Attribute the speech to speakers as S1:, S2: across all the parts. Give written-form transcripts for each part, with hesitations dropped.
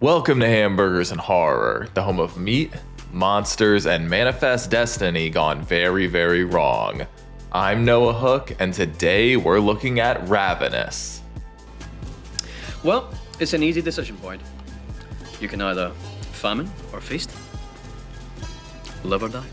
S1: Welcome to Hamburgers and Horror, the home of meat, monsters, and manifest destiny gone very, very wrong. I'm Noah Hook, and today we're looking at Ravenous.
S2: Well, it's an easy decision point. You can either famine or feast, live or die.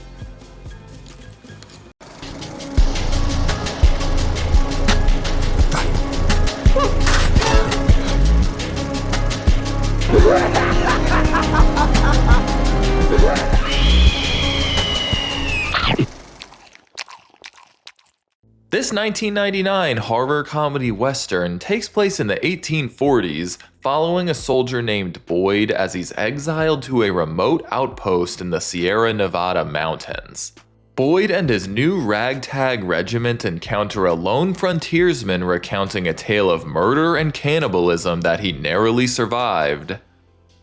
S1: This 1999 horror comedy western takes place in the 1840s, following a soldier named Boyd as he's exiled to a remote outpost in the Sierra Nevada mountains. Boyd and his new ragtag regiment encounter a lone frontiersman recounting a tale of murder and cannibalism that he narrowly survived,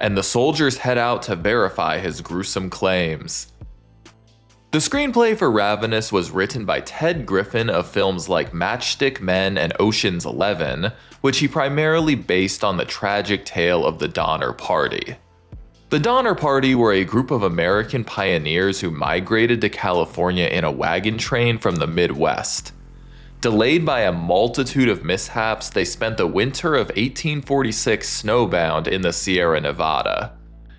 S1: and the soldiers head out to verify his gruesome claims. The screenplay for Ravenous was written by Ted Griffin of films like Matchstick Men and Ocean's 11, which he primarily based on the tragic tale of the Donner Party. The Donner Party were a group of American pioneers who migrated to California in a wagon train from the Midwest. Delayed by a multitude of mishaps, they spent the winter of 1846 snowbound in the Sierra Nevada.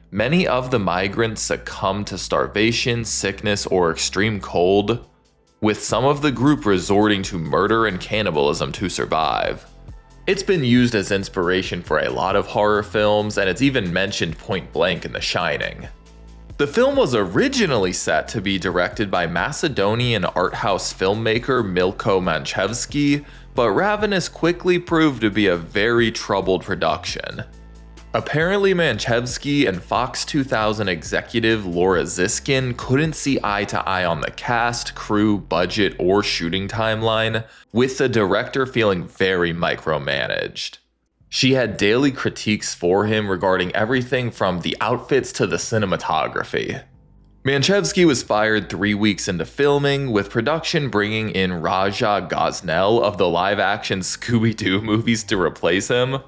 S1: Many of the migrants succumbed to starvation, sickness, or extreme cold, with some of the group resorting to murder and cannibalism to survive. It's been used as inspiration for a lot of horror films, and it's even mentioned point blank in The Shining. The film was originally set to be directed by Macedonian art house filmmaker Milko Manchevski, but Ravenous quickly proved to be a very troubled production. Apparently, Manchevski and Fox 2000 executive Laura Ziskin couldn't see eye to eye on the cast, crew, budget, or shooting timeline, with the director feeling very micromanaged. She had daily critiques for him regarding everything from the outfits to the cinematography. Manchevski was fired 3 weeks into filming, with production bringing in Raja Gosnell of the live-action Scooby-Doo movies to replace him.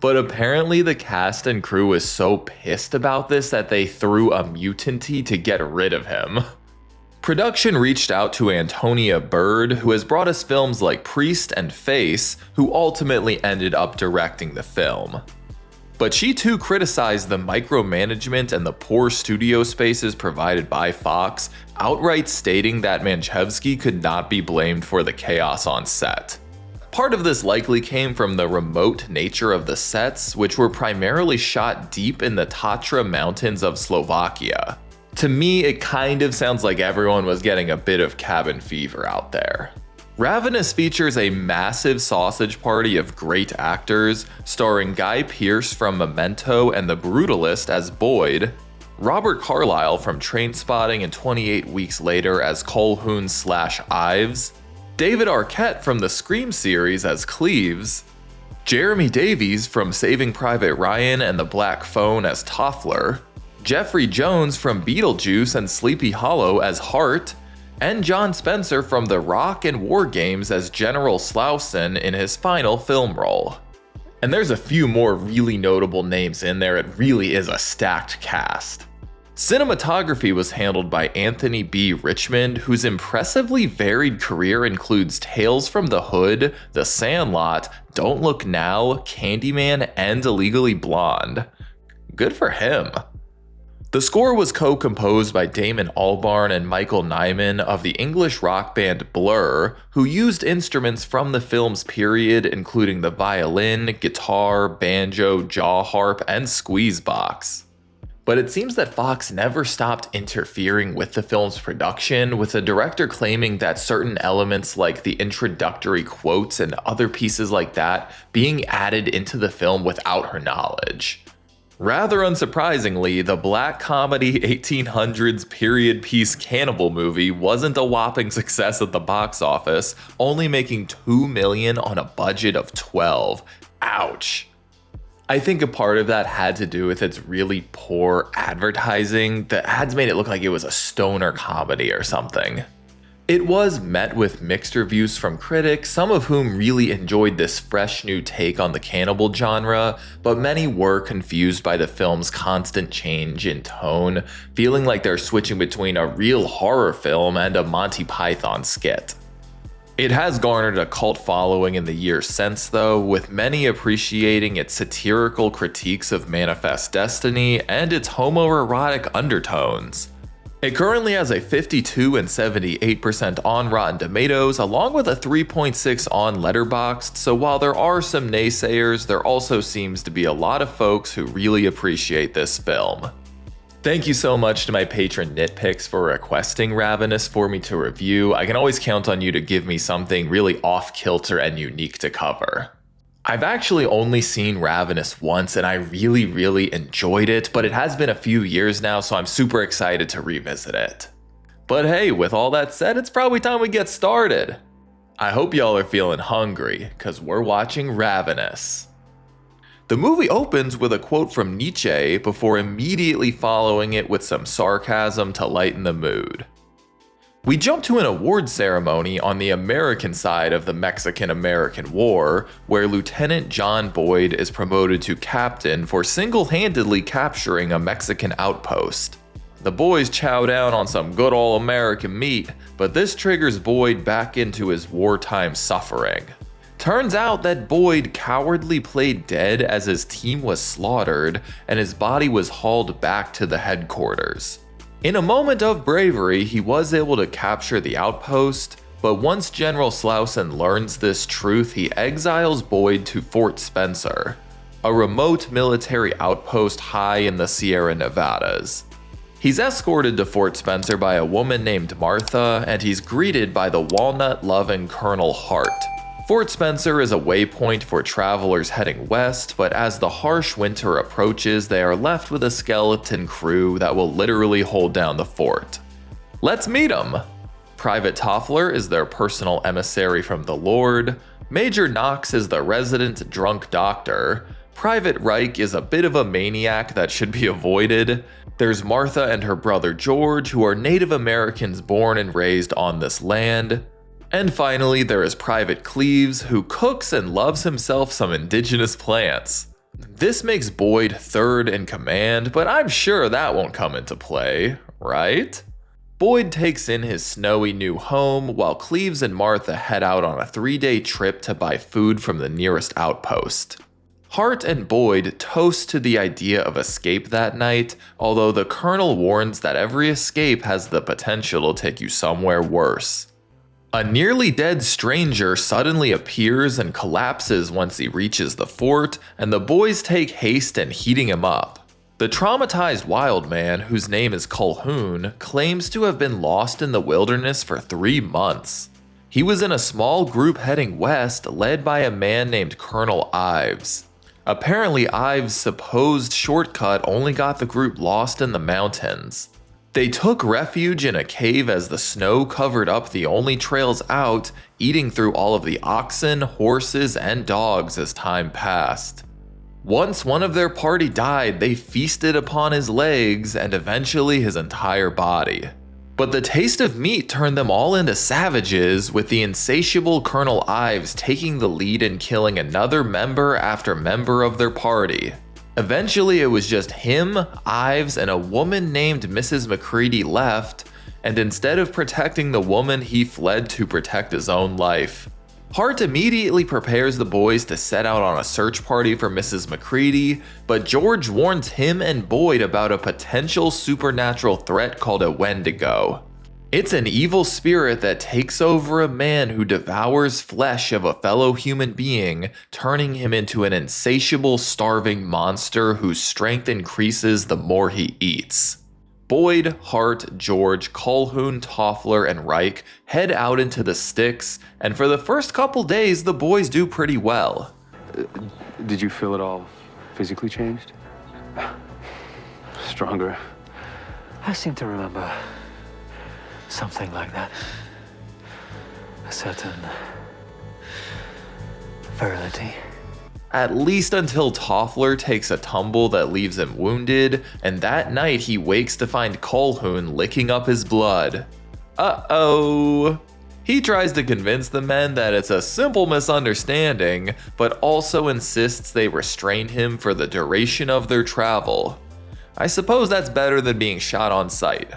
S1: But apparently the cast and crew was so pissed about this that they threw a mutanty to get rid of him. Production reached out to Antonia Bird, who has brought us films like Priest and Face, who ultimately ended up directing the film. But she too criticized the micromanagement and the poor studio spaces provided by Fox, outright stating that Manchevski could not be blamed for the chaos on set. Part of this likely came from the remote nature of the sets, which were primarily shot deep in the Tatra Mountains of Slovakia. To me, it kind of sounds like everyone was getting a bit of cabin fever out there. Ravenous features a massive sausage party of great actors, starring Guy Pearce from Memento and The Brutalist as Boyd, Robert Carlyle from Trainspotting and 28 Weeks Later as Colquhoun/Ives, David Arquette from the Scream series as Cleves, Jeremy Davies from Saving Private Ryan and The Black Phone as Toffler, Jeffrey Jones from Beetlejuice and Sleepy Hollow as Hart, and John Spencer from The Rock and War Games as General Slauson in his final film role. And there's a few more really notable names in there. It really is a stacked cast. Cinematography was handled by Anthony B. Richmond, whose impressively varied career includes Tales from the Hood, The Sandlot, Don't Look Now, Candyman, and Illegally Blonde. Good for him. The score was co-composed by Damon Albarn and Michael Nyman of the English rock band Blur, who used instruments from the film's period, including the violin, guitar, banjo, jaw harp, and squeeze box. But it seems that Fox never stopped interfering with the film's production, with the director claiming that certain elements like the introductory quotes and other pieces like that being added into the film without her knowledge. Rather unsurprisingly, the black comedy 1800s period piece cannibal movie wasn't a whopping success at the box office, only making $2 million on a budget of $12. Ouch. I think a part of that had to do with its really poor advertising. The ads made it look like it was a stoner comedy or something. It was met with mixed reviews from critics, some of whom really enjoyed this fresh new take on the cannibal genre, but many were confused by the film's constant change in tone, feeling like they're switching between a real horror film and a Monty Python skit. It has garnered a cult following in the years since though, with many appreciating its satirical critiques of Manifest Destiny and its homoerotic undertones. It currently has a 52 and 78% on Rotten Tomatoes, along with a 3.6 on Letterboxd, so while there are some naysayers, there also seems to be a lot of folks who really appreciate this film. Thank you so much to my patron Nitpicks for requesting Ravenous for me to review. I can always count on you to give me something really off-kilter and unique to cover. I've actually only seen Ravenous once and I really enjoyed it, but it has been a few years now, so I'm super excited to revisit it. But hey, with all that said, it's probably time we get started. I hope y'all are feeling hungry, cause we're watching Ravenous. The movie opens with a quote from Nietzsche before immediately following it with some sarcasm to lighten the mood. We jump to an award ceremony on the American side of the Mexican-American War, where Lieutenant John Boyd is promoted to captain for single-handedly capturing a Mexican outpost. The boys chow down on some good old American meat, but this triggers Boyd back into his wartime suffering. Turns out that Boyd cowardly played dead as his team was slaughtered and his body was hauled back to the headquarters. In a moment of bravery, he was able to capture the outpost, but once General Slauson learns this truth, he exiles Boyd to Fort Spencer, a remote military outpost high in the Sierra Nevadas. He's escorted to Fort Spencer by a woman named Martha, and he's greeted by the walnut-loving Colonel Hart. Fort Spencer is a waypoint for travelers heading west, but as the harsh winter approaches, they are left with a skeleton crew that will literally hold down the fort. Let's meet them! Private Toffler is their personal emissary from the Lord, Major Knox is the resident drunk doctor, Private Reich is a bit of a maniac that should be avoided, there's Martha and her brother George, who are Native Americans born and raised on this land, and finally, there is Private Cleves, who cooks and loves himself some indigenous plants. This makes Boyd third in command, but I'm sure that won't come into play, right? Boyd takes in his snowy new home, while Cleves and Martha head out on a 3-day trip to buy food from the nearest outpost. Hart and Boyd toast to the idea of escape that night, although the Colonel warns that every escape has the potential to take you somewhere worse. A nearly dead stranger suddenly appears and collapses once he reaches the fort, and the boys take haste in heating him up. The traumatized wild man, whose name is Colhoun, claims to have been lost in the wilderness for 3 months. He was in a small group heading west, led by a man named Colonel Ives. Apparently, Ives' supposed shortcut only got the group lost in the mountains. They took refuge in a cave as the snow covered up the only trails out, eating through all of the oxen, horses, and dogs as time passed. Once one of their party died, they feasted upon his legs and eventually his entire body. But the taste of meat turned them all into savages, with the insatiable Colonel Ives taking the lead in killing another member after member of their party. Eventually, it was just him, Ives, and a woman named Mrs. McCready left, and instead of protecting the woman, he fled to protect his own life. Hart immediately prepares the boys to set out on a search party for Mrs. McCready, but George warns him and Boyd about a potential supernatural threat called a Wendigo. It's an evil spirit that takes over a man who devours flesh of a fellow human being, turning him into an insatiable, starving monster whose strength increases the more he eats. Boyd, Hart, George, Colhoun, Toffler, and Reich head out into the sticks, and for the first couple days, the boys do pretty well.
S3: Did you feel it all physically changed? Stronger?
S4: I seem to remember something like that. A certain virility.
S1: At least until Toffler takes a tumble that leaves him wounded, and that night he wakes to find Colhoun licking up his blood. Uh-oh. He tries to convince the men that it's a simple misunderstanding, but also insists they restrain him for the duration of their travel. I suppose that's better than being shot on sight.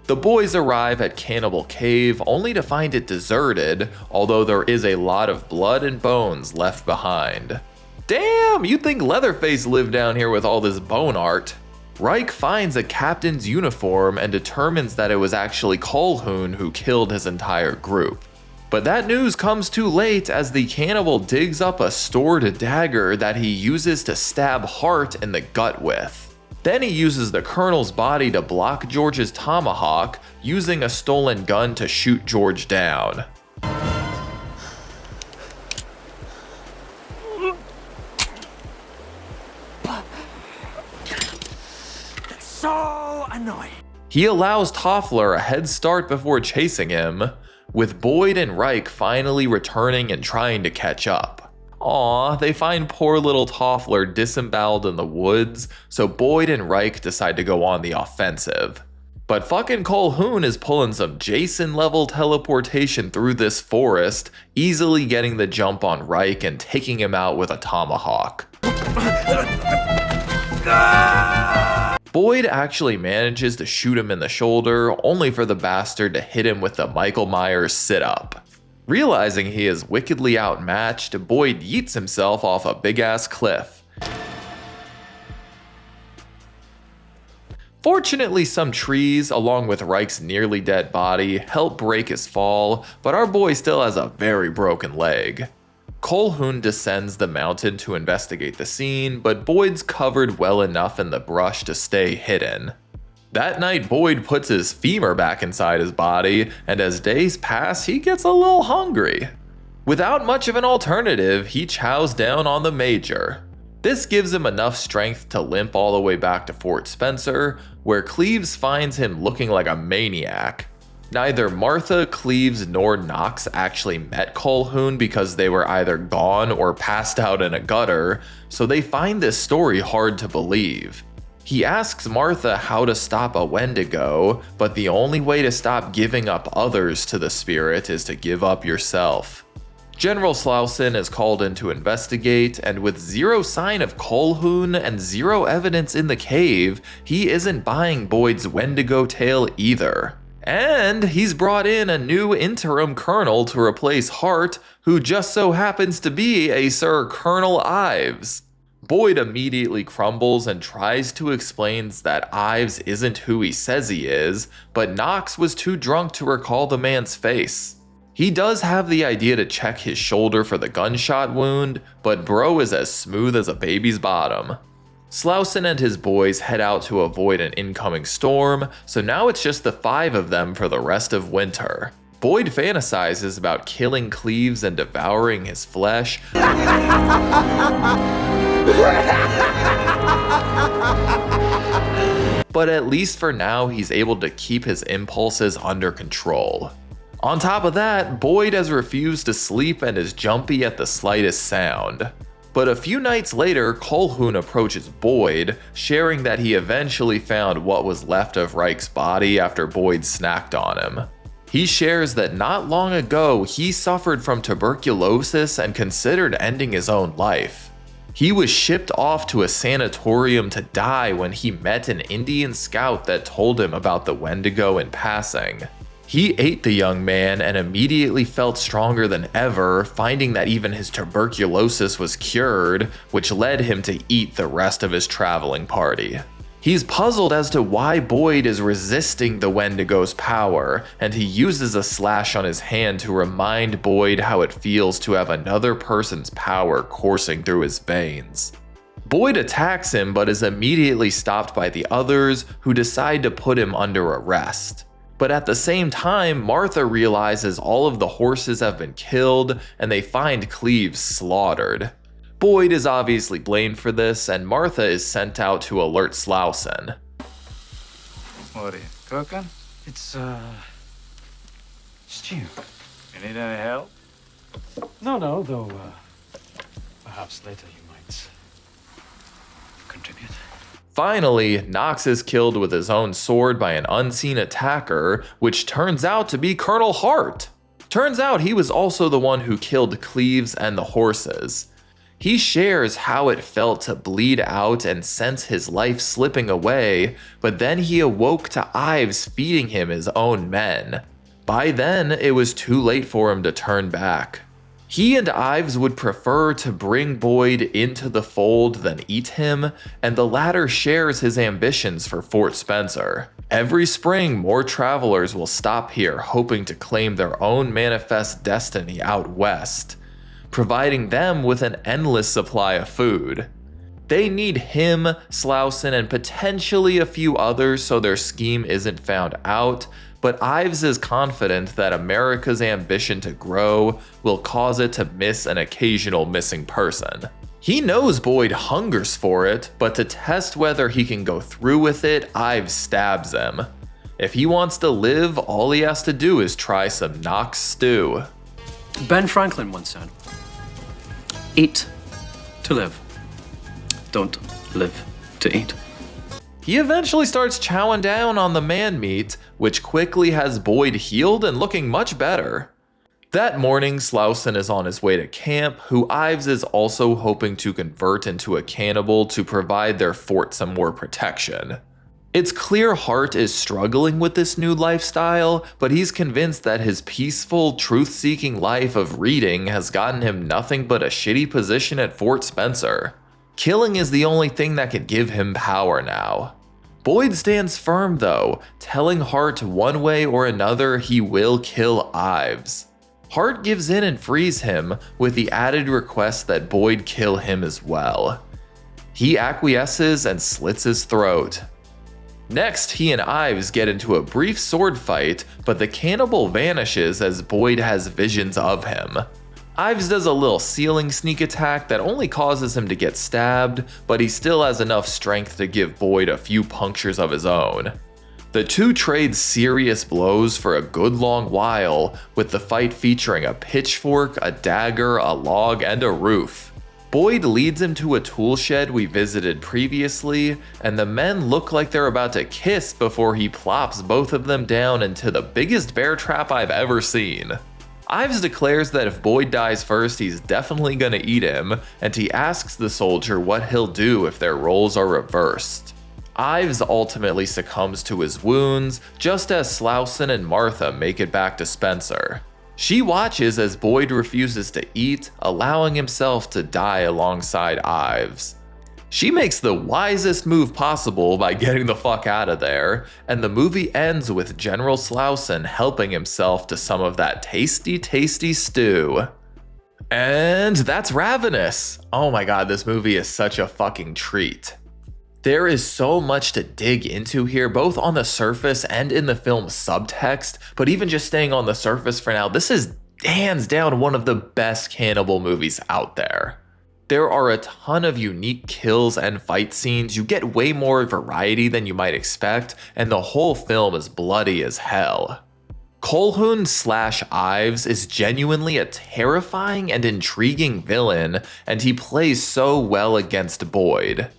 S1: The boys arrive at Cannibal Cave only to find it deserted, although there is a lot of blood and bones left behind. Damn, you'd think Leatherface lived down here with all this bone art. Reich finds a captain's uniform and determines that it was actually Colhoun who killed his entire group. But that news comes too late as the cannibal digs up a stored dagger that he uses to stab Hart in the gut with. Then he uses the colonel's body to block George's tomahawk, using a stolen gun to shoot George down.
S5: So annoying.
S1: He allows Toffler a head start before chasing him, with Boyd and Reich finally returning and trying to catch up. Aw, they find poor little Toffler disemboweled in the woods, so Boyd and Reich decide to go on the offensive. But fucking Colhoun is pulling some Jason-level teleportation through this forest, easily getting the jump on Reich and taking him out with a tomahawk. Boyd actually manages to shoot him in the shoulder, only for the bastard to hit him with the Michael Myers sit-up. Realizing he is wickedly outmatched, Boyd yeets himself off a big-ass cliff. Fortunately, some trees, along with Reich's nearly dead body, help break his fall, but our boy still has a very broken leg. Colhoun descends the mountain to investigate the scene, but Boyd's covered well enough in the brush to stay hidden. That night, Boyd puts his femur back inside his body, and as days pass, he gets a little hungry. Without much of an alternative, he chows down on the Major. This gives him enough strength to limp all the way back to Fort Spencer, where Cleves finds him looking like a maniac. Neither Martha, Cleves, nor Knox actually met Colhoun because they were either gone or passed out in a gutter, so they find this story hard to believe. He asks Martha how to stop a Wendigo, but the only way to stop giving up others to the spirit is to give up yourself. General Slauson is called in to investigate, and with zero sign of Colhoun and zero evidence in the cave, he isn't buying Boyd's Wendigo tale either. And he's brought in a new interim colonel to replace Hart, who just so happens to be a Sir Colonel Ives. Boyd immediately crumbles and tries to explain that Ives isn't who he says he is, but Knox was too drunk to recall the man's face. He does have the idea to check his shoulder for the gunshot wound, but bro is as smooth as a baby's bottom. Slauson and his boys head out to avoid an incoming storm, so now it's just the 5 of them for the rest of winter. Boyd fantasizes about killing Cleves and devouring his flesh, but at least for now he's able to keep his impulses under control. On top of that, Boyd has refused to sleep and is jumpy at the slightest sound. But a few nights later, Colhoun approaches Boyd, sharing that he eventually found what was left of Reich's body after Boyd snacked on him. He shares that not long ago, he suffered from tuberculosis and considered ending his own life. He was shipped off to a sanatorium to die when he met an Indian scout that told him about the Wendigo in passing. He ate the young man and immediately felt stronger than ever, finding that even his tuberculosis was cured, which led him to eat the rest of his traveling party. He's puzzled as to why Boyd is resisting the Wendigo's power, and he uses a slash on his hand to remind Boyd how it feels to have another person's power coursing through his veins. Boyd attacks him but is immediately stopped by the others, who decide to put him under arrest. But at the same time, Martha realizes all of the horses have been killed and they find Cleves slaughtered. Boyd is obviously blamed for this, and Martha is sent out to alert Slauson.
S6: What are you cooking?
S4: It's, stew.
S6: You need any help?
S4: No, though, perhaps later you might contribute.
S1: Finally, Knox is killed with his own sword by an unseen attacker, which turns out to be Colonel Hart. Turns out he was also the one who killed Cleves and the horses. He shares how it felt to bleed out and sense his life slipping away, but then he awoke to Ives feeding him his own men. By then, it was too late for him to turn back. He and Ives would prefer to bring Boyd into the fold than eat him, and the latter shares his ambitions for Fort Spencer. Every spring, more travelers will stop here hoping to claim their own manifest destiny out west, providing them with an endless supply of food. They need him, Slauson, and potentially a few others so their scheme isn't found out, but Ives is confident that America's ambition to grow will cause it to miss an occasional missing person. He knows Boyd hungers for it, but to test whether he can go through with it, Ives stabs him. If he wants to live, all he has to do is try some Knox stew.
S2: Ben Franklin once said, "Eat to live. Don't live to eat."
S1: He eventually starts chowing down on the man meat, which quickly has Boyd healed and looking much better. That morning, Slauson is on his way to camp, who Ives is also hoping to convert into a cannibal to provide their fort some more protection. It's clear Hart is struggling with this new lifestyle, but he's convinced that his peaceful, truth-seeking life of reading has gotten him nothing but a shitty position at Fort Spencer. Killing is the only thing that could give him power now. Boyd stands firm though, telling Hart one way or another he will kill Ives. Hart gives in and frees him, with the added request that Boyd kill him as well. He acquiesces and slits his throat. Next, he and Ives get into a brief sword fight, but the cannibal vanishes as Boyd has visions of him. Ives does a little ceiling sneak attack that only causes him to get stabbed, but he still has enough strength to give Boyd a few punctures of his own. The two trade serious blows for a good long while, with the fight featuring a pitchfork, a dagger, a log, and a roof. Boyd leads him to a tool shed we visited previously, and the men look like they're about to kiss before he plops both of them down into the biggest bear trap I've ever seen. Ives declares that if Boyd dies first, he's definitely gonna eat him, and he asks the soldier what he'll do if their roles are reversed. Ives ultimately succumbs to his wounds, just as Slauson and Martha make it back to Spencer. She watches as Boyd refuses to eat, allowing himself to die alongside Ives. She makes the wisest move possible by getting the fuck out of there, and the movie ends with General Slauson helping himself to some of that tasty, tasty stew. And that's Ravenous. Oh my god, this movie is such a fucking treat. There is so much to dig into here, both on the surface and in the film's subtext, but even just staying on the surface for now, this is hands down one of the best cannibal movies out there. There are a ton of unique kills and fight scenes, you get way more variety than you might expect, and the whole film is bloody as hell. Colquhoun/Ives is genuinely a terrifying and intriguing villain, and he plays so well against Boyd.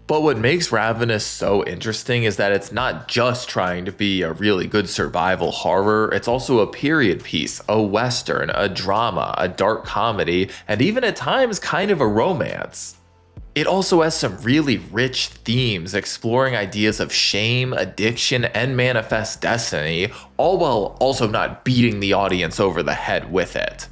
S1: But what makes Ravenous so interesting is that it's not just trying to be a really good survival horror, it's also a period piece, a western, a drama, a dark comedy, and even at times kind of a romance. It also has some really rich themes exploring ideas of shame, addiction, and manifest destiny, all while also not beating the audience over the head with it.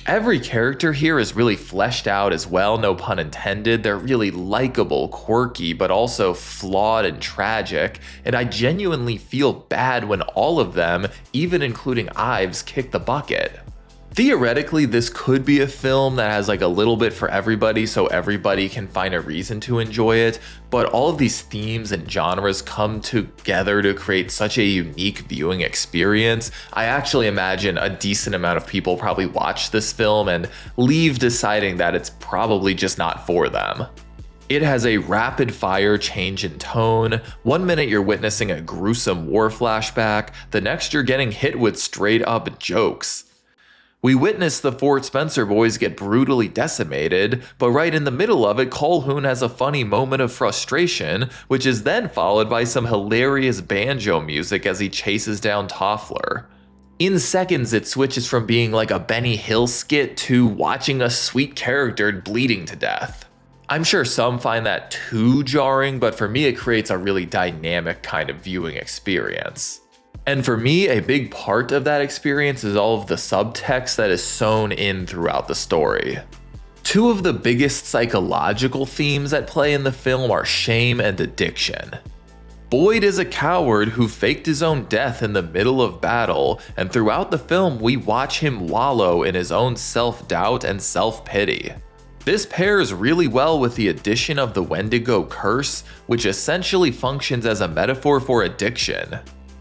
S1: Every character here is really fleshed out as well, no pun intended. They're really likable, quirky, but also flawed and tragic, and I genuinely feel bad when all of them, even including Ives, kick the bucket. Theoretically, this could be a film that has like a little bit for everybody so everybody can find a reason to enjoy it, but all of these themes and genres come together to create such a unique viewing experience. I actually imagine a decent amount of people probably watch this film and leave deciding that it's probably just not for them. It has a rapid fire change in tone. One minute you're witnessing a gruesome war flashback, the next you're getting hit with straight up jokes. We witness the Fort Spencer boys get brutally decimated, but right in the middle of it, Colquhoun has a funny moment of frustration, which is then followed by some hilarious banjo music as he chases down Toffler. In seconds, it switches from being like a Benny Hill skit to watching a sweet character bleeding to death. I'm sure some find that too jarring, but for me it creates a really dynamic kind of viewing experience. And for me, a big part of that experience is all of the subtext that is sewn in throughout the story. Two of the biggest psychological themes at play in the film are shame and addiction. Boyd is a coward who faked his own death in the middle of battle, and throughout the film we watch him wallow in his own self-doubt and self-pity. This pairs really well with the addition of the Wendigo curse, which essentially functions as a metaphor for addiction.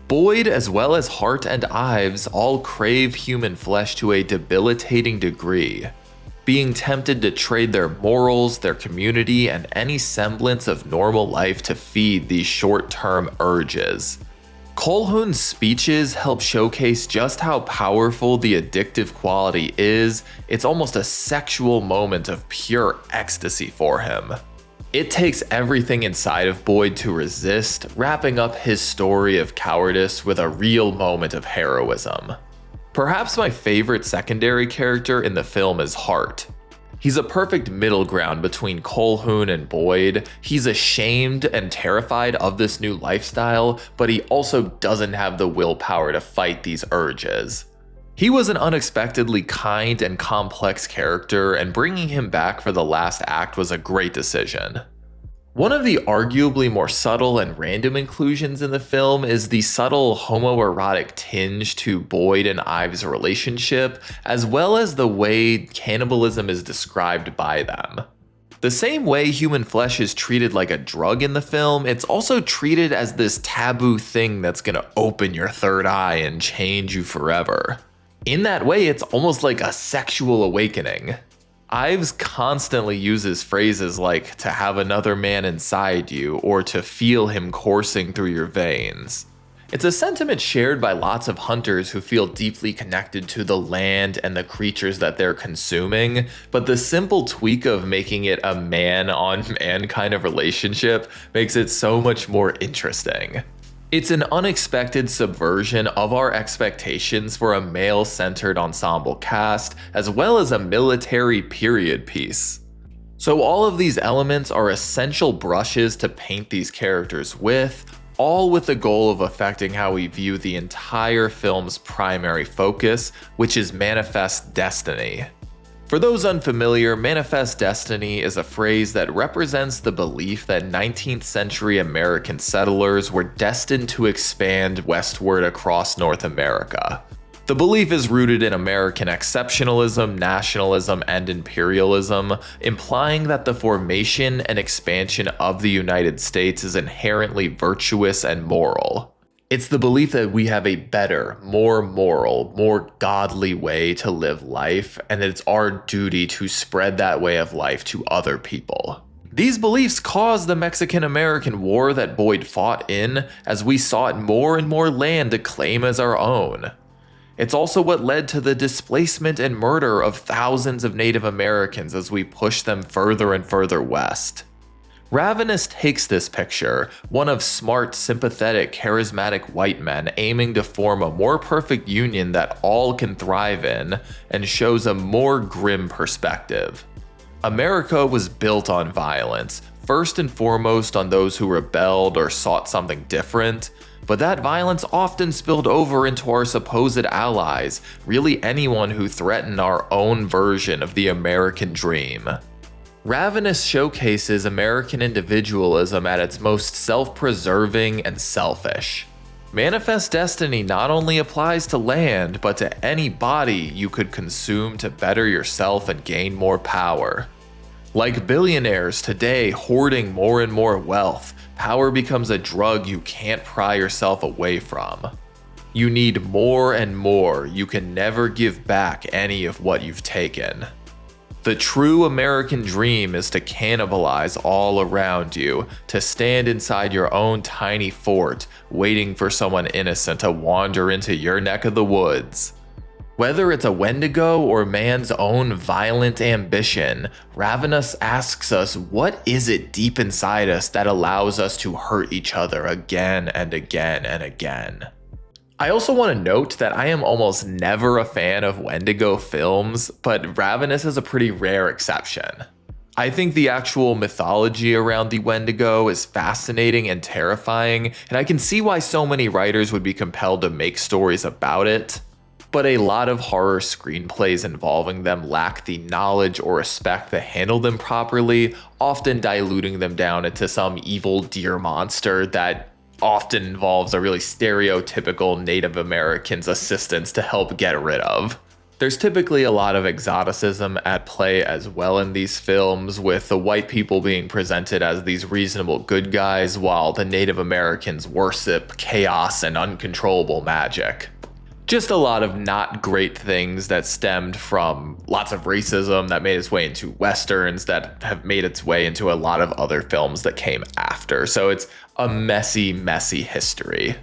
S1: Boyd, as well as Hart and Ives, all crave human flesh to a debilitating degree, being tempted to trade their morals, their community, and any semblance of normal life to feed these short-term urges. Colquhoun's speeches help showcase just how powerful the addictive quality is. It's almost a sexual moment of pure ecstasy for him. It takes everything inside of Boyd to resist, wrapping up his story of cowardice with a real moment of heroism. Perhaps my favorite secondary character in the film is Hart. He's a perfect middle ground between Colquhoun and Boyd. He's ashamed and terrified of this new lifestyle, but he also doesn't have the willpower to fight these urges. He was an unexpectedly kind and complex character, and bringing him back for the last act was a great decision. One of the arguably more subtle and random inclusions in the film is the subtle homoerotic tinge to Boyd and Ives' relationship, as well as the way cannibalism is described by them. The same way human flesh is treated like a drug in the film, it's also treated as this taboo thing that's gonna open your third eye and change you forever. In that way, it's almost like a sexual awakening. Ives constantly uses phrases like to have another man inside you or to feel him coursing through your veins. It's a sentiment shared by lots of hunters who feel deeply connected to the land and the creatures that they're consuming, but the simple tweak of making it a man-on-man kind of relationship makes it so much more interesting. It's an unexpected subversion of our expectations for a male-centered ensemble cast, as well as a military period piece. So all of these elements are essential brushes to paint these characters with, all with the goal of affecting how we view the entire film's primary focus, which is manifest destiny. For those unfamiliar, manifest destiny is a phrase that represents the belief that 19th century American settlers were destined to expand westward across North America. The belief is rooted in American exceptionalism, nationalism, and imperialism, implying that the formation and expansion of the United States is inherently virtuous and moral. It's the belief that we have a better, more moral, more godly way to live life, and that it's our duty to spread that way of life to other people. These beliefs caused the Mexican-American War that Boyd fought in, as we sought more and more land to claim as our own. It's also what led to the displacement and murder of thousands of Native Americans as we pushed them further and further west. Ravenous takes this picture, one of smart, sympathetic, charismatic white men aiming to form a more perfect union that all can thrive in, and shows a more grim perspective. America was built on violence, first and foremost on those who rebelled or sought something different, but that violence often spilled over into our supposed allies, really anyone who threatened our own version of the American dream. Ravenous showcases American individualism at its most self-preserving and selfish. Manifest destiny not only applies to land, but to any body you could consume to better yourself and gain more power. Like billionaires today hoarding more and more wealth, power becomes a drug you can't pry yourself away from. You need more and more, you can never give back any of what you've taken. The true American dream is to cannibalize all around you, to stand inside your own tiny fort, waiting for someone innocent to wander into your neck of the woods. Whether it's a Wendigo or man's own violent ambition, Ravenous asks us, what is it deep inside us that allows us to hurt each other again and again and again? I also want to note that I am almost never a fan of Wendigo films, but Ravenous is a pretty rare exception. I think the actual mythology around the Wendigo is fascinating and terrifying, and I can see why so many writers would be compelled to make stories about it. But a lot of horror screenplays involving them lack the knowledge or respect to handle them properly, often diluting them down into some evil deer monster that often involves a really stereotypical Native American's assistance to help get rid of. There's typically a lot of exoticism at play as well in these films, with the white people being presented as these reasonable good guys while the Native Americans worship chaos and uncontrollable magic. Just a lot of not great things that stemmed from lots of racism that made its way into westerns that have made its way into a lot of other films that came after. So it's a messy, messy history.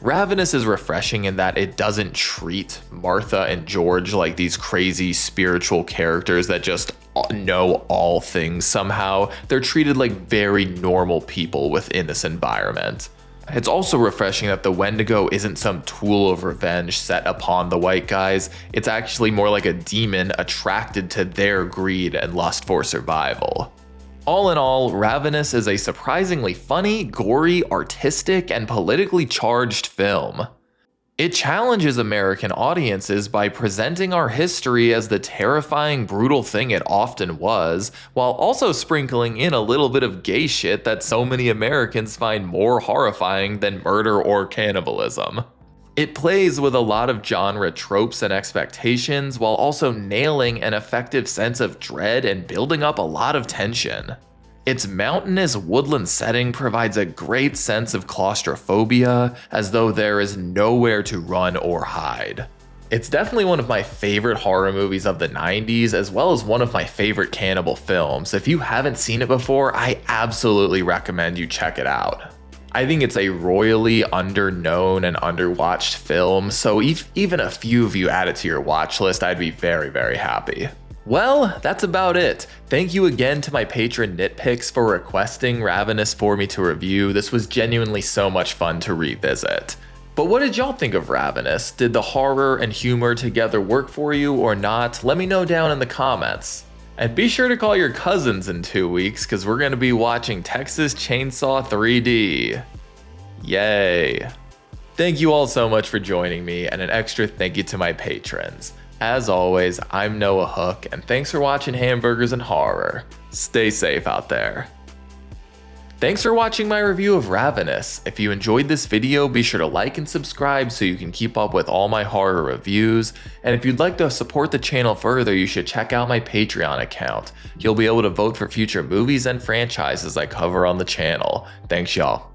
S1: Ravenous is refreshing in that it doesn't treat Martha and George like these crazy spiritual characters that just know all things somehow. They're treated like very normal people within this environment. It's also refreshing that the Wendigo isn't some tool of revenge set upon the white guys. It's actually more like a demon attracted to their greed and lust for survival. All in all, Ravenous is a surprisingly funny, gory, artistic, and politically charged film. It challenges American audiences by presenting our history as the terrifying, brutal thing it often was, while also sprinkling in a little bit of gay shit that so many Americans find more horrifying than murder or cannibalism. It plays with a lot of genre tropes and expectations while also nailing an effective sense of dread and building up a lot of tension. Its mountainous woodland setting provides a great sense of claustrophobia, as though there is nowhere to run or hide. It's definitely one of my favorite horror movies of the 90s, as well as one of my favorite cannibal films. If you haven't seen it before, I absolutely recommend you check it out. I think it's a royally underknown and underwatched film, so if even a few of you add it to your watch list, I'd be very, very happy. Well, that's about it. Thank you again to my patron Nitpicks for requesting Ravenous for me to review. This was genuinely so much fun to revisit. But what did y'all think of Ravenous? Did the horror and humor together work for you or not? Let me know down in the comments. And be sure to call your cousins in 2 weeks, because we're going to be watching Texas Chainsaw 3D. Yay. Thank you all so much for joining me, and an extra thank you to my patrons. As always, I'm Noah Hook, and thanks for watching Hamburgers and Horror. Stay safe out there. Thanks for watching my review of Ravenous. If you enjoyed this video, be sure to like and subscribe so you can keep up with all my horror reviews. And if you'd like to support the channel further, you should check out my Patreon account. You'll be able to vote for future movies and franchises I cover on the channel. Thanks y'all.